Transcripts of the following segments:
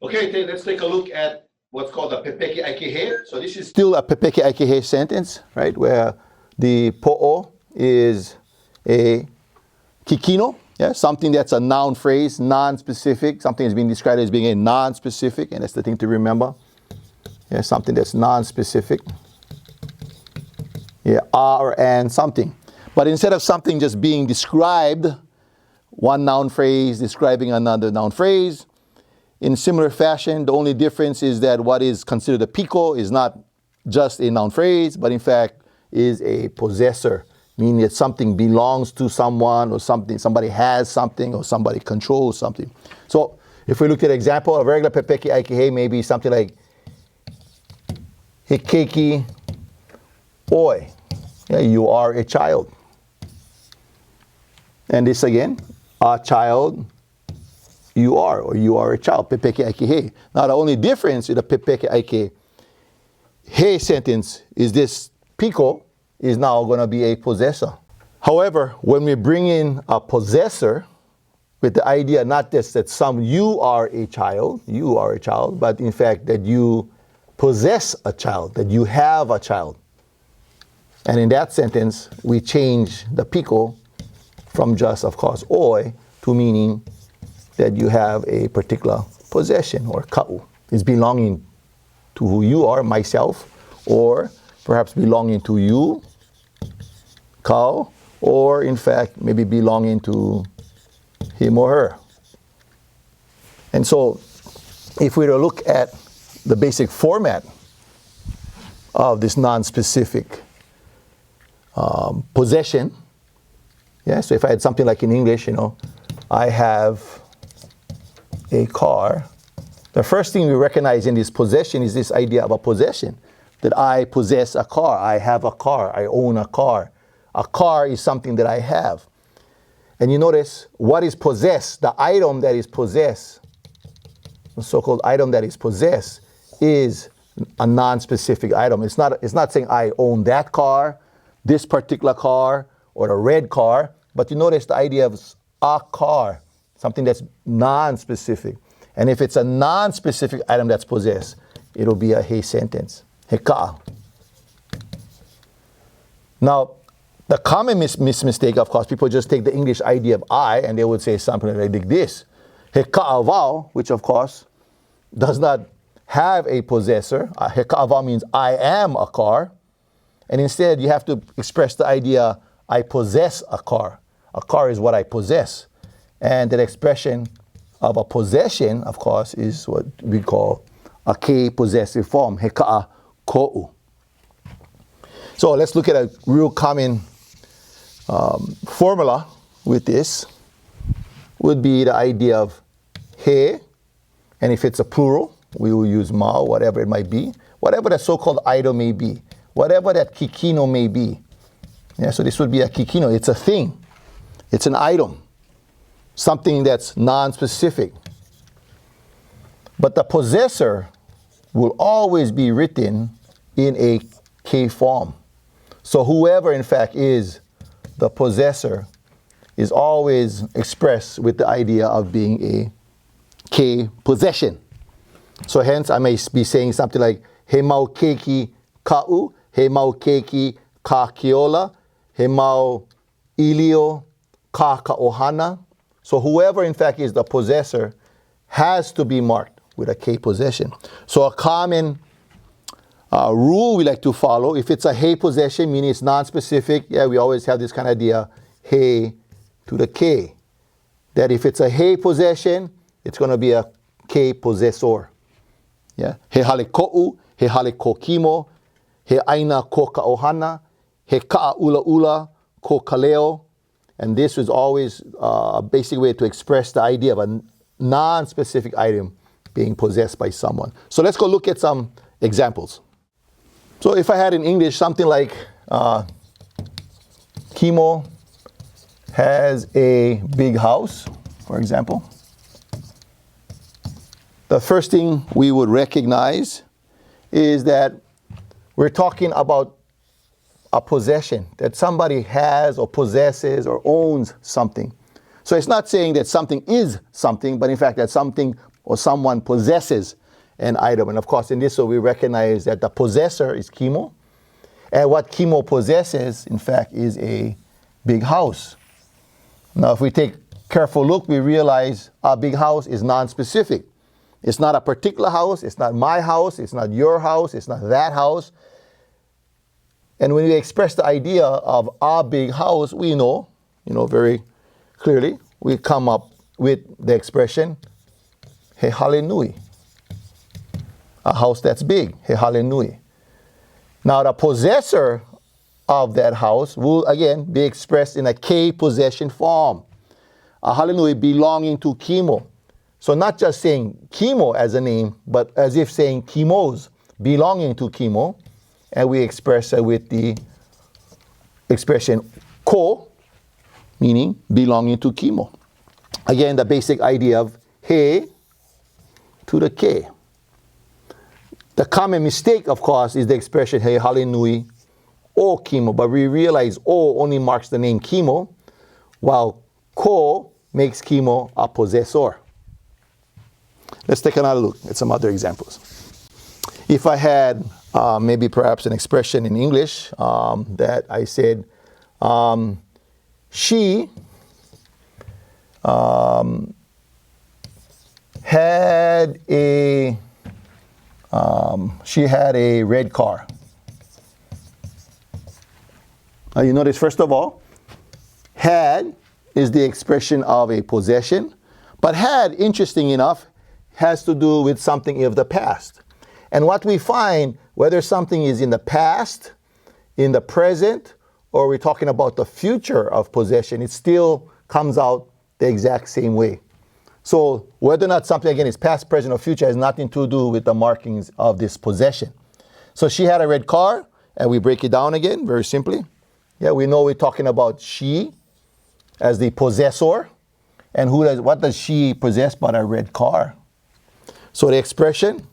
Okay, let's take a look at what's called a Pepeke ʻAike. So this is still a Pepeke ʻAike sentence, right? Where the po'o is a kikino, yeah, something that's a noun phrase, non-specific. Something is being described as being a non-specific, and that's the thing to remember. Yeah, something that's non-specific. Yeah, or and something. But instead of something just being described, one noun phrase describing another noun phrase, in similar fashion, the only difference is that what is considered a piko is not just a noun phrase, but in fact is a possessor, meaning that something belongs to someone or somebody has something or somebody controls something. So if we look at an example, a regular Pepeke ʻAike may be something like hikeki oi, yeah, you are a child. And this again, a child, you are, or you are a child, Pepeke ʻAike. Now the only difference in the Pepeke ʻAike sentence is this piko is now going to be a possessor. However, when we bring in a possessor with the idea not just that you are a child, but in fact that you possess a child, that you have a child. And in that sentence, we change the piko from just, of course, oi to meaning that you have a particular possession or ka'u. It's belonging to who you are, myself, or perhaps belonging to you, kau, or in fact maybe belonging to him or her. And so if we were to look at the basic format of this non-specific possession, yeah, so if I had something like in English, I have a car, the first thing we recognize in this possession is this idea of a possession, that I possess a car, I have a car, I own a car. A car is something that I have. And you notice what is possessed, the item that is possessed, the so-called item that is possessed is a non-specific item. It's not saying I own that car, this particular car, or the red car, but you notice the idea of a car, something that's non-specific. And if it's a non-specific item that's possessed, it'll be a he sentence. Heka. Now, the common mistake, of course, people just take the English idea of I and they would say something like this. Heka'avau, which of course does not have a possessor. Heka'avau means I am a car. And instead you have to express the idea I possess a car. A car is what I possess. And that expression of a possession, of course, is what we call a ke possessive form, heka'a ko'u. So let's look at a real common formula with this. Would be the idea of he, and if it's a plural, we will use ma, whatever it might be, whatever the so-called item may be, whatever that kikino may be. Yeah, so this would be a kikino. It's a thing. It's an item. Something that's non-specific. But the possessor will always be written in a K form. So whoever in fact is the possessor is always expressed with the idea of being a K possession. So hence I may be saying something like he mau keiki ka'u, he mau keiki ka keola, he mau ilio ka ka'ohana. So whoever in fact is the possessor has to be marked with a K possession. So a common rule we like to follow, if it's a he possession, meaning it's non-specific, yeah, we always have this kind of idea, he to the K. That if it's a he possession, it's going to be a K possessor. Yeah, he hale ko'u, he hale kokimo, he aina ko ka'ohana, he ka'a ula ula ko kaleo. And this is always a basic way to express the idea of a non-specific item being possessed by someone. So let's go look at some examples. So if I had in English something like Kimo has a big house, for example, the first thing we would recognize is that we're talking about a possession, that somebody has or possesses or owns something. So it's not saying that something is something, but in fact that something or someone possesses an item. And of course, in this way, we recognize that the possessor is Kimo. And what Kimo possesses, in fact, is a big house. Now, if we take a careful look, we realize our big house is non-specific. It's not a particular house. It's not my house. It's not your house. It's not that house. And when we express the idea of our big house, we know, very clearly, we come up with the expression, he hale nui. A house that's big, he hale nui. Now, the possessor of that house will, again, be expressed in a K possession form. A hale nui belonging to Kimo. So not just saying Kimo as a name, but as if saying Kimos belonging to Kimo. And we express it with the expression ko, meaning belonging to Kimo. Again, the basic idea of he to the ke. The common mistake, of course, is the expression he hale nui o Kimo, but we realize o only marks the name Kimo, while ko makes Kimo a possessor. Let's take another look at some other examples. If I had maybe perhaps an expression in English that I said, she had a red car. Now you notice, first of all, had is the expression of a possession, but had, interesting enough, has to do with something of the past. And what we find, whether something is in the past, in the present, or we're talking about the future of possession, it still comes out the exact same way. So whether or not something, again, is past, present, or future has nothing to do with the markings of this possession. So she had a red car, and we break it down again very simply. Yeah, we know we're talking about she as the possessor. And what does she possess but a red car? So the expression,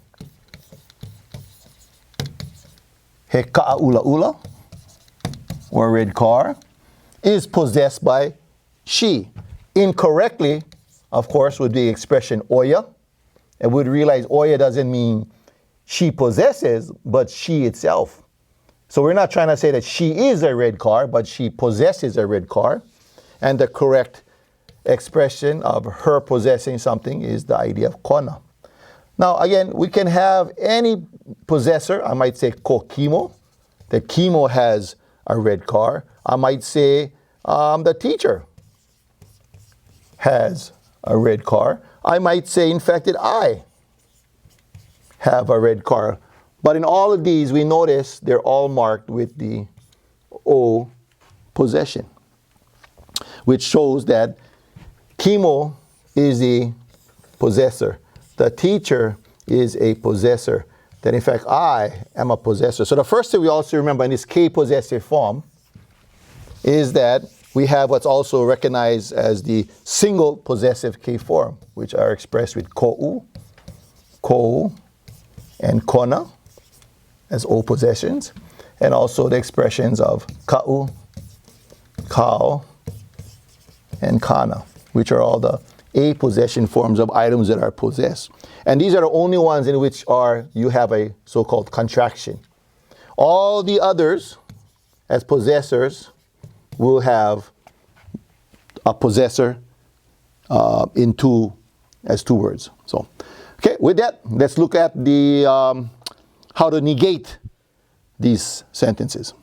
he ka'a ula ula, or red car, is possessed by she. Incorrectly, of course, would be the expression oya. And we'd realize oya doesn't mean she possesses, but she itself. So we're not trying to say that she is a red car, but she possesses a red car. And the correct expression of her possessing something is the idea of kona. Now, again, we can have any possessor. I might say ko Kimo, that Kimo has a red car. I might say the teacher has a red car. I might say, in fact, that I have a red car. But in all of these, we notice they're all marked with the O possession, which shows that Kimo is the possessor. The teacher is a possessor. That in fact, I am a possessor. So the first thing we also remember in this K possessive form is that we have what's also recognized as the single possessive K form, which are expressed with ko'u, ko, and kona as O possessions, and also the expressions of ka'u, kao, and kana, which are all the A possession forms of items that are possessed. And these are the only ones in which you have a so-called contraction. All the others, as possessors, will have a possessor as two words. So, okay, with that, let's look at the how to negate these sentences.